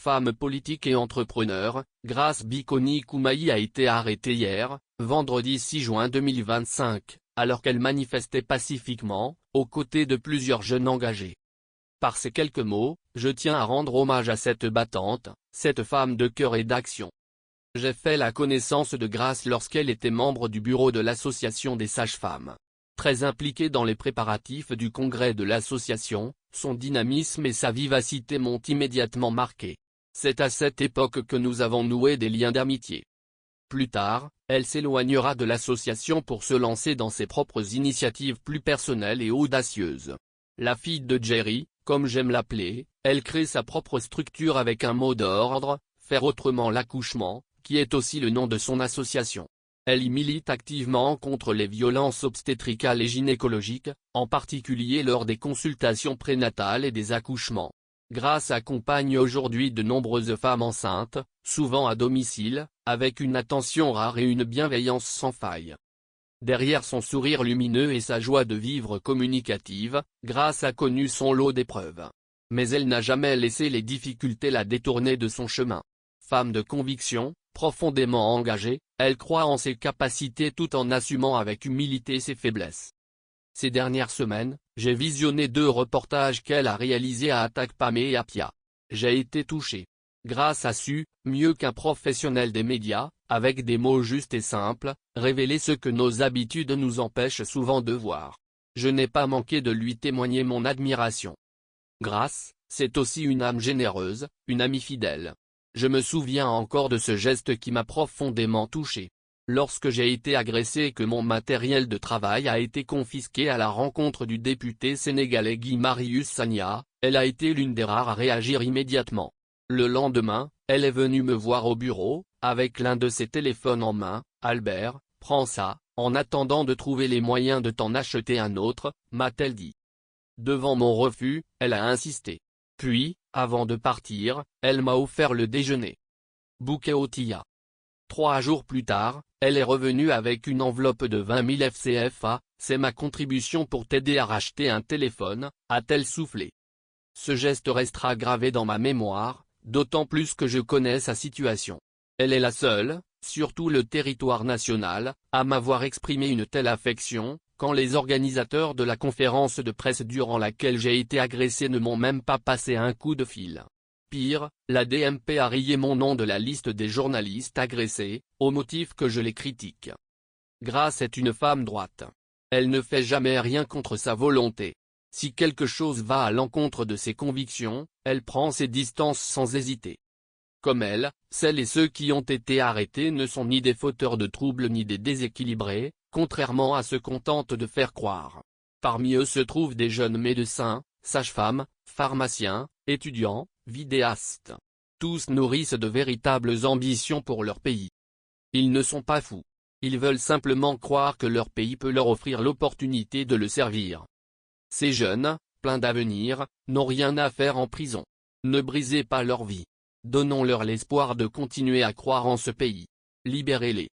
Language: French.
femme politique et entrepreneur, Grace Bikoni Koumaï a été arrêtée hier, vendredi 6 juin 2025, alors qu'elle manifestait pacifiquement, aux côtés de plusieurs jeunes engagés. Par ces quelques mots, je tiens à rendre hommage à cette battante, cette femme de cœur et d'action. J'ai fait la connaissance de Grace lorsqu'elle était membre du bureau de l'association des sages-femmes. Très impliquée dans les préparatifs du congrès de l'association, son dynamisme et sa vivacité m'ont immédiatement marqué. C'est à cette époque que nous avons noué des liens d'amitié. Plus tard, elle s'éloignera de l'association pour se lancer dans ses propres initiatives plus personnelles et audacieuses. La fille de Jerry, comme j'aime l'appeler, elle crée sa propre structure avec un mot d'ordre, faire autrement l'accouchement, qui est aussi le nom de son association. Elle y milite activement contre les violences obstétricales et gynécologiques, en particulier lors des consultations prénatales et des accouchements. Grace accompagne aujourd'hui de nombreuses femmes enceintes, souvent à domicile, avec une attention rare et une bienveillance sans faille. Derrière son sourire lumineux et sa joie de vivre communicative, Grace a connu son lot d'épreuves. Mais elle n'a jamais laissé les difficultés la détourner de son chemin. Femme de conviction, profondément engagée, elle croit en ses capacités tout en assumant avec humilité ses faiblesses. Ces dernières semaines, j'ai visionné 2 reportages qu'elle a réalisés à Atakpamé et Apia. J'ai été touché. Grace a su, mieux qu'un professionnel des médias, avec des mots justes et simples, révéler ce que nos habitudes nous empêchent souvent de voir. Je n'ai pas manqué de lui témoigner mon admiration. Grace, c'est aussi une âme généreuse, une amie fidèle. Je me souviens encore de ce geste qui m'a profondément touché. Lorsque j'ai été agressé et que mon matériel de travail a été confisqué à la rencontre du député sénégalais Guy Marius Sagna, elle a été l'une des rares à réagir immédiatement. Le lendemain, elle est venue me voir au bureau, avec l'un de ses téléphones en main. « Albert, prends ça, en attendant de trouver les moyens de t'en acheter un autre », m'a-t-elle dit. Devant mon refus, elle a insisté. Puis, avant de partir, elle m'a offert le déjeuner. Bouquet Otilla. 3 jours plus tard, elle est revenue avec une enveloppe de 20 000 FCFA, c'est ma contribution pour t'aider à racheter un téléphone, a-t-elle soufflé. Ce geste restera gravé dans ma mémoire, d'autant plus que je connais sa situation. Elle est la seule, sur tout le territoire national, à m'avoir exprimé une telle affection, quand les organisateurs de la conférence de presse durant laquelle j'ai été agressé ne m'ont même pas passé un coup de fil. Pire, la DMP a rayé mon nom de la liste des journalistes agressés, au motif que je les critique. Grace est une femme droite. Elle ne fait jamais rien contre sa volonté. Si quelque chose va à l'encontre de ses convictions, elle prend ses distances sans hésiter. Comme elle, celles et ceux qui ont été arrêtés ne sont ni des fauteurs de troubles ni des déséquilibrés, contrairement à ce qu'on tente de faire croire. Parmi eux se trouvent des jeunes médecins, sages-femmes, pharmaciens, étudiants, vidéastes. Tous nourrissent de véritables ambitions pour leur pays. Ils ne sont pas fous. Ils veulent simplement croire que leur pays peut leur offrir l'opportunité de le servir. Ces jeunes, pleins d'avenir, n'ont rien à faire en prison. Ne brisez pas leur vie. Donnons-leur l'espoir de continuer à croire en ce pays. Libérez-les.